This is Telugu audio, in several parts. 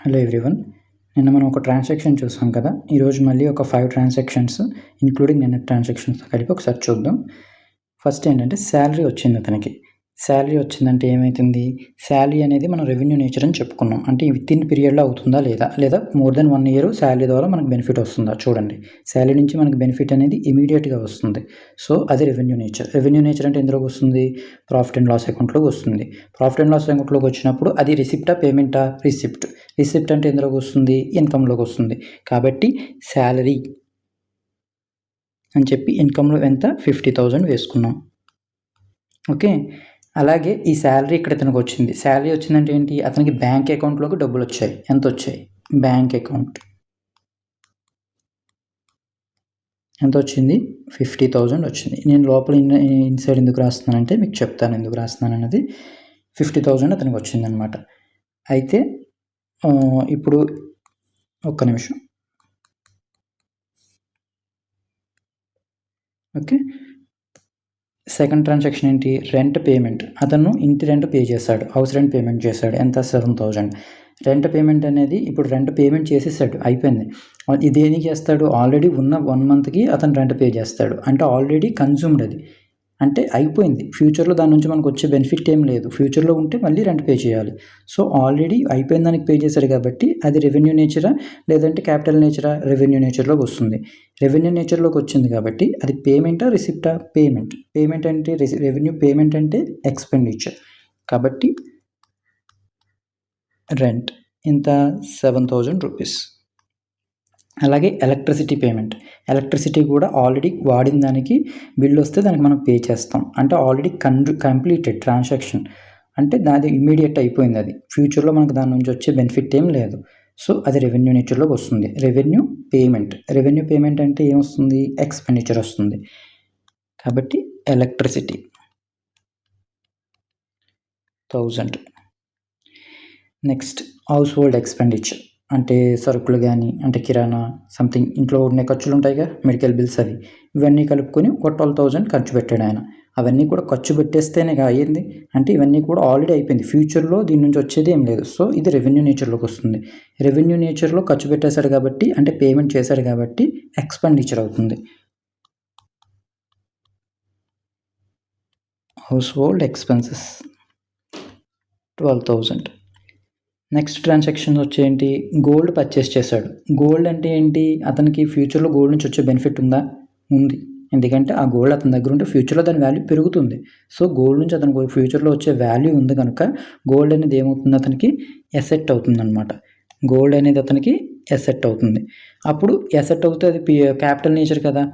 Hello everyone. నిన్న మనం ఒక ట్రాన్సాక్షన్ చూసాం కదా. ఈరోజు మళ్ళీ ఒక 5 ట్రాన్సాక్షన్స్ ఇంక్లూడింగ్ నిన్న ట్రాన్సాక్షన్స్తో కలిపి ఒకసారి చూద్దాం. ఫస్ట్ ఏంటంటే శాలరీ వచ్చింది అతనికి. శాలరీ వచ్చిందంటే ఏమవుతుంది, శాలరీ అనేది మనం రెవెన్యూ నేచర్ అని చెప్పుకున్నాం. అంటే వితిన్ పీరియడ్లో అవుతుందా లేదా మోర్ దెన్ 1 ఇయర్ శాలరీ ద్వారా మనకు బెనిఫిట్ వస్తుందా చూడండి. శాలరీ నుంచి మనకు బెనిఫిట్ అనేది ఇమీడియట్గా వస్తుంది. సో అది రెవెన్యూ నేచర్. రెవెన్యూ నేచర్ అంటే ఎందులోకి వస్తుంది, ప్రాఫిట్ అండ్ లాస్ అకౌంట్లోకి వస్తుంది. ప్రాఫిట్ అండ్ లాస్ అకౌంట్లోకి వచ్చినప్పుడు అది రిసిప్టా పేమెంటా, రిసిప్ట్ అంటే ఎందులోకి వస్తుంది, ఇన్కమ్లోకి వస్తుంది. కాబట్టి శాలరీ అని చెప్పి ఇన్కమ్లో ఎంత 50,000 వేసుకున్నాం. ఓకే, అలాగే ఈ శాలరీ ఇక్కడ ఇతనికి వచ్చింది. శాలరీ వచ్చిందంటే ఏంటి, అతనికి బ్యాంక్ అకౌంట్లోకి డబ్బులు వచ్చాయి. ఎంత వచ్చాయి, బ్యాంక్ అకౌంట్ ఎంత వచ్చింది, 50,000 వచ్చింది. నేను లోపల ఇన్సైడ్ ఎందుకు రాస్తున్నానంటే మీకు చెప్తాను ఎందుకు రాస్తున్నాను అన్నది. 50,000 అతనికి వచ్చిందనమాట. అయితే ఇప్పుడు ఒక్క నిమిషం. ఓకే, సెకండ్ ట్రాన్సాక్షన్ ఏంటి, రెంట్ పేమెంట్. అతను ఇంటి రెంట్ పే చేశాడు, హౌస్ రెంట్ పేమెంట్ చేశాడు. ఎంత, 7,000. రెంట్ పేమెంట్ అనేది ఇప్పుడు రెంట్ పేమెంట్ చేసేసాడు, అయిపోయింది. ఇది దేనికి చేస్తాడు, ఆల్రెడీ ఉన్న 1 మంత్కి అతను రెంట్ పే చేస్తాడు. అంటే ఆల్రెడీ కన్జ్యూమ్డ్, అది అంటే అయిపోయింది. ఫ్యూచర్లో దాని నుంచి మనకు వచ్చే బెనిఫిట్ ఏం లేదు. ఫ్యూచర్లో ఉంటే మళ్ళీ రెంట్ పే చేయాలి. సో ఆల్రెడీ అయిపోయిన దానికి పే చేశాడు కాబట్టి అది రెవెన్యూ నేచరా లేదంటే క్యాపిటల్ నేచరా, రెవెన్యూ నేచర్లోకి వస్తుంది. రెవెన్యూ నేచర్లోకి వచ్చింది కాబట్టి అది పేమెంటా రిసిప్టా, పేమెంట్ అంటే రెవెన్యూ, పేమెంట్ అంటే ఎక్స్పెండిచర్. కాబట్టి రెంట్ ఇంత 7,000 రూపీస్. అలాగే ఎలక్ట్రిసిటీ పేమెంట్. ఎలక్ట్రిసిటీ కూడా ఆల్రెడీ వాడిన దానికి బిల్ వస్తే దానికి మనం పే చేస్తాం. అంటే ఆల్రెడీ కంప్లీటెడ్ ట్రాన్సాక్షన్, అంటే దాని ఇమీడియట్ అయిపోయింది. అది ఫ్యూచర్లో మనకు దాని నుంచి వచ్చే బెనిఫిట్ ఏం లేదు. సో అది రెవెన్యూ నేచర్లోకి వస్తుంది. రెవెన్యూ పేమెంట్ అంటే ఏమొస్తుంది, ఎక్స్పెండిచర్ వస్తుంది. కాబట్టి electricity 1000. Next house hold expenditure అంటే సరుకులు కానీ, అంటే కిరాణా సంథింగ్ ఇంట్లో ఉండే ఖర్చులు ఉంటాయిగా, మెడికల్ బిల్స్, అవి ఇవన్నీ కలుపుకొని ఒక 12,000 ఖర్చు పెట్టాడు ఆయన. అవన్నీ కూడా ఖర్చు పెట్టేస్తేనే అయ్యింది. అంటే ఇవన్నీ కూడా ఆల్రెడీ అయిపోయింది. ఫ్యూచర్లో దీని నుంచి వచ్చేది ఏం లేదు. సో ఇది రెవెన్యూ నేచర్లోకి వస్తుంది. రెవెన్యూ నేచర్లో ఖర్చు పెట్టేశాడు కాబట్టి, అంటే పేమెంట్ చేశాడు కాబట్టి ఎక్స్పెండిచర్ అవుతుంది. Household expenses 12,000. Next transaction వచ్చేంటి, గోల్డ్ పర్చేస్ చేశాడు. గోల్డ్ అంటే ఏంటి, అతనికి ఫ్యూచర్లో గోల్డ్ నుంచి వచ్చే బెనిఫిట్ ఉందా, ఉంది. ఎందుకంటే ఆ గోల్డ్ అతని దగ్గర ఉంటే ఫ్యూచర్లో దాని వాల్యూ పెరుగుతుంది. సో గోల్డ్ నుంచి అతనికి ఫ్యూచర్లో వచ్చే వాల్యూ ఉంది కనుక గోల్డ్ అనేది ఏమవుతుంది, అతనికి ఎసెట్ అవుతుంది అనమాట. గోల్డ్ అనేది అతనికి ఎసెట్ అవుతుంది. అప్పుడు ఎసెట్ అవుతే అది క్యాపిటల్ నేచర్ కదా.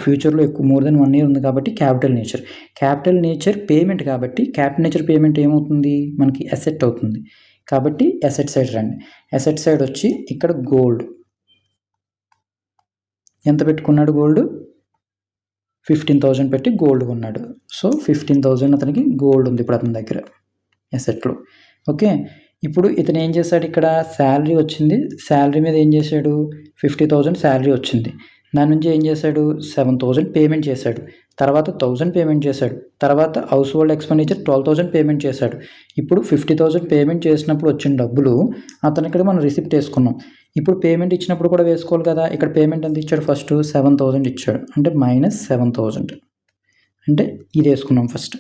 ఫ్యూచర్లో ఎక్కువ మోర్ దెన్ 1 ఇయర్ ఉంది కాబట్టి క్యాపిటల్ నేచర్ పేమెంట్ కాబట్టి క్యాపిటల్ నేచర్ పేమెంట్ ఏమవుతుంది, మనకి ఎసెట్ అవుతుంది. కాబట్టి అసెట్ సైడ్ రండి. అసెట్ సైడ్ వచ్చి ఇక్కడ గోల్డ్ ఎంత పెట్టుకున్నాడు, గోల్డ్ 15,000 పెట్టి గోల్డ్ కొన్నాడు. సో 15,000 అతనికి గోల్డ్ ఉంది ఇప్పుడు అతని దగ్గర అసెట్లో. ఓకే, ఇప్పుడు ఇతను ఏం చేశాడు, ఇక్కడ శాలరీ వచ్చింది. శాలరీ మీద ఏం చేశాడు, 50,000 శాలరీ వచ్చింది. దాని నుంచి ఏం చేశాడు, 7,000 పేమెంట్ చేశాడు. తర్వాత 1,000 పేమెంట్ చేశాడు. తర్వాత హౌస్ హోల్డ్ ఎక్స్పెండిచర్ 12,000 పేమెంట్ చేశాడు. ఇప్పుడు 50,000 పేమెంట్ చేసినప్పుడు వచ్చిన డబ్బులు అతను ఇక్కడ మనం రిసిప్ట్ వేసుకున్నాం. ఇప్పుడు పేమెంట్ ఇచ్చినప్పుడు కూడా వేసుకోవాలి కదా. ఇక్కడ పేమెంట్ ఎంత ఇచ్చాడు, ఫస్ట్ 7,000 ఇచ్చాడు. అంటే -7,000 అంటే ఇది వేసుకున్నాం ఫస్ట్.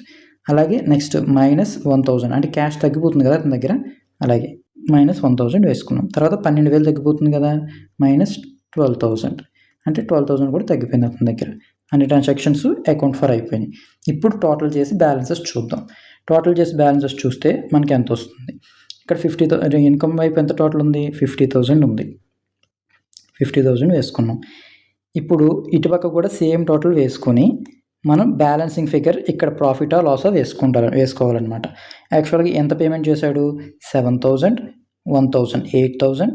అలాగే నెక్స్ట్ -1,000 అంటే క్యాష్ తగ్గిపోతుంది కదా అతని దగ్గర, అలాగే -1,000 వేసుకున్నాం. తర్వాత 12,000 తగ్గిపోతుంది కదా, -12,000 అంటే 12,000 కూడా తగ్గిపోయింది అతని దగ్గర. అన్ని ట్రాన్సాక్షన్స్ అకౌంట్ ఫర్ అయిపోయినాయి. ఇప్పుడు టోటల్ చేసి బ్యాలెన్సెస్ చూద్దాం. టోటల్ చేసి బ్యాలెన్సెస్ చూస్తే మనకి ఎంత వస్తుంది, ఇక్కడ 50,000 ఇన్కమ్ వైపు ఎంత టోటల్ ఉంది, 50,000 ఉంది. 50,000 వేసుకున్నాం. ఇప్పుడు ఇటుపక్క కూడా సేమ్ టోటల్ వేసుకొని మనం బ్యాలెన్సింగ్ ఫిగర్ ఇక్కడ ప్రాఫిటా లాసా వేసుకోవాలన్నమాట. యాక్చువల్గా ఎంత పేమెంట్ చేశాడు, 7,000, 1,000, 8,000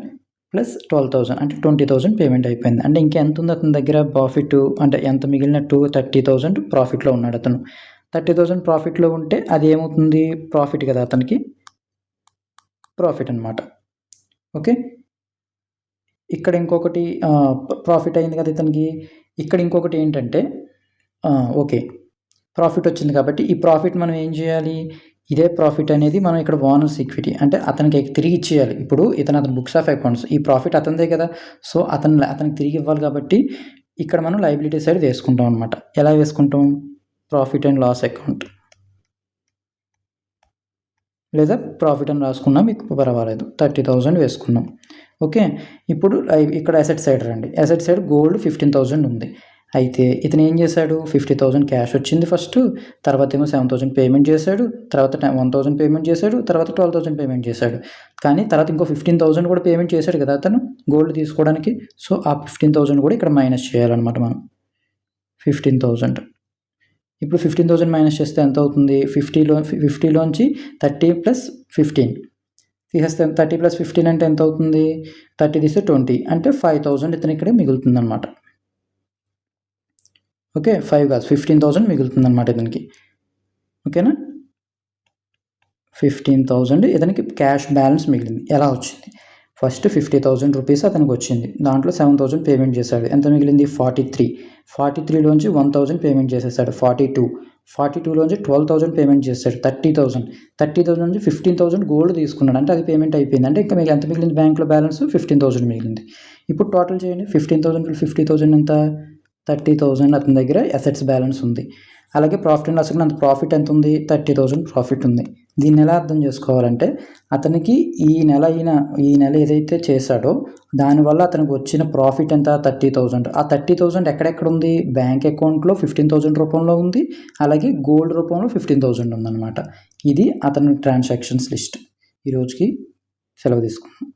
ప్లస్ 12,000 అంటే 20,000 పేమెంట్ అయిపోయింది. అంటే ఇంకెంత ఉంది అతని దగ్గర ప్రాఫిట్, అంటే ఎంత మిగిలినట్టు 30,000 ప్రాఫిట్లో ఉన్నాడు అతను. 30,000 ప్రాఫిట్లో ఉంటే అది ఏమవుతుంది, ప్రాఫిట్ కదా, అతనికి ప్రాఫిట్ అనమాట. ఓకే, ఇక్కడ ఇంకొకటి ప్రాఫిట్ అయింది కదా ఇతనికి. ఇక్కడ ఇంకొకటి ఏంటంటే ఓకే, ప్రాఫిట్ వచ్చింది కాబట్టి ఈ ప్రాఫిట్ మనం ఏం చేయాలి, ఇదే ప్రాఫిట్ అనేది మనం ఇక్కడ ఓనర్స్ ఈక్విటీ అంటే అతనికి తిరిగి ఇచ్చేయాలి. ఇప్పుడు అతని బుక్స్ ఆఫ్ అకౌంట్స్ ఈ ప్రాఫిట్ అతనిదే కదా! సో, అతనికి తిరిగి ఇవ్వాలి కాబట్టి ఇక్కడ మనం లయబిలిటీ సైడ్ వేసుకుంటాం అనమాట. ఎలా వేసుకుంటాం? ప్రాఫిట్ అండ్ లాస్ అకౌంట్ లేదా ప్రాఫిట్ అని రాసుకున్నా మీకు పర్వాలేదు. 30,000 వేసుకున్నాం. ఓకే. ఇప్పుడు ఇక్కడ అసెట్ సైడ్ రండి. అసెట్ సైడ్ గోల్డ్ 15,000 ఉంది. అయితే ఇతను ఏం చేశాడు? 50,000 క్యాష్ వచ్చింది ఫస్టు. తర్వాత ఏమో 7,000 పేమెంట్ చేశాడు. తర్వాత 1,000 పేమెంట్ చేశాడు. తర్వాత 12,000 పేమెంట్ చేశాడు. కానీ తర్వాత ఇంకో 15,000 కూడా పేమెంట్ చేశాడు కదా అతను గోల్డ్ తీసుకోవడానికి. సో, ఆ 15,000 కూడా ఇక్కడ మైనస్ చేయాలన్నమాట మనం. 15,000 ఇప్పుడు 15,000 మైనస్ చేస్తే ఎంత అవుతుంది? 50లోంచి 30 + 15 తీసేస్తే 30 + 15 అంటే ఎంత అవుతుంది? 30 తీస్తే 20 అంటే 5,000 ఇతను ఇక్కడ మిగులుతుందన్నమాట. ఓకే. 5 కాదు 15,000 మిగులుతుందన్నమాట ఇతనికి. ఓకేనా? 15,000 ఇతనికి క్యాష్ బ్యాలెన్స్ మిగిలింది. ఎలా వచ్చింది? ఫస్ట్ 50,000 రూపీస్ అతనికి వచ్చింది. దాంట్లో 7,000 పేమెంట్ చేశాడు. ఎంత మిగిలింది? 43. 43లోంచి 1,000 పేమెంట్ చేసేసాడు. 42. 42లోంచి 12,000 పేమెంట్ చేశాడు. 30,000. 30,000 నుంచి 15,000 గోల్డ్ తీసుకున్నాడు. అంటే అది పేమెంట్ అయిపోయింది. అంటే ఇంకా మీకు ఎంత మిగిలింది బ్యాంక్లో బ్యాలెన్స్? 15,000 మిగిలింది. ఇప్పుడు టోటల్ చేయండి. 15,000 + 50,000 ఎంత? 30,000 అతని దగ్గర అసెట్స్ బ్యాలెన్స్ ఉంది. అలాగే ప్రాఫిట్ అండ్ లాస్ అకౌంట్ అంత ప్రాఫిట్ ఎంత ఉంది? 30,000 ప్రాఫిట్ ఉంది. దీన్ని ఎలా అర్థం చేసుకోవాలంటే అతనికి ఈ నెల ఏదైతే చేశాడో దానివల్ల అతనికి వచ్చిన ప్రాఫిట్ ఎంత? 30,000. ఆ 30,000 ఎక్కడెక్కడ ఉంది? బ్యాంక్ అకౌంట్లో 15,000 రూపంలో ఉంది. అలాగే గోల్డ్ రూపంలో 15,000 ఉందన్నమాట. ఇది అతని ట్రాన్సాక్షన్స్ లిస్ట్. ఈ రోజుకి సెలవు తీసుకున్నాం.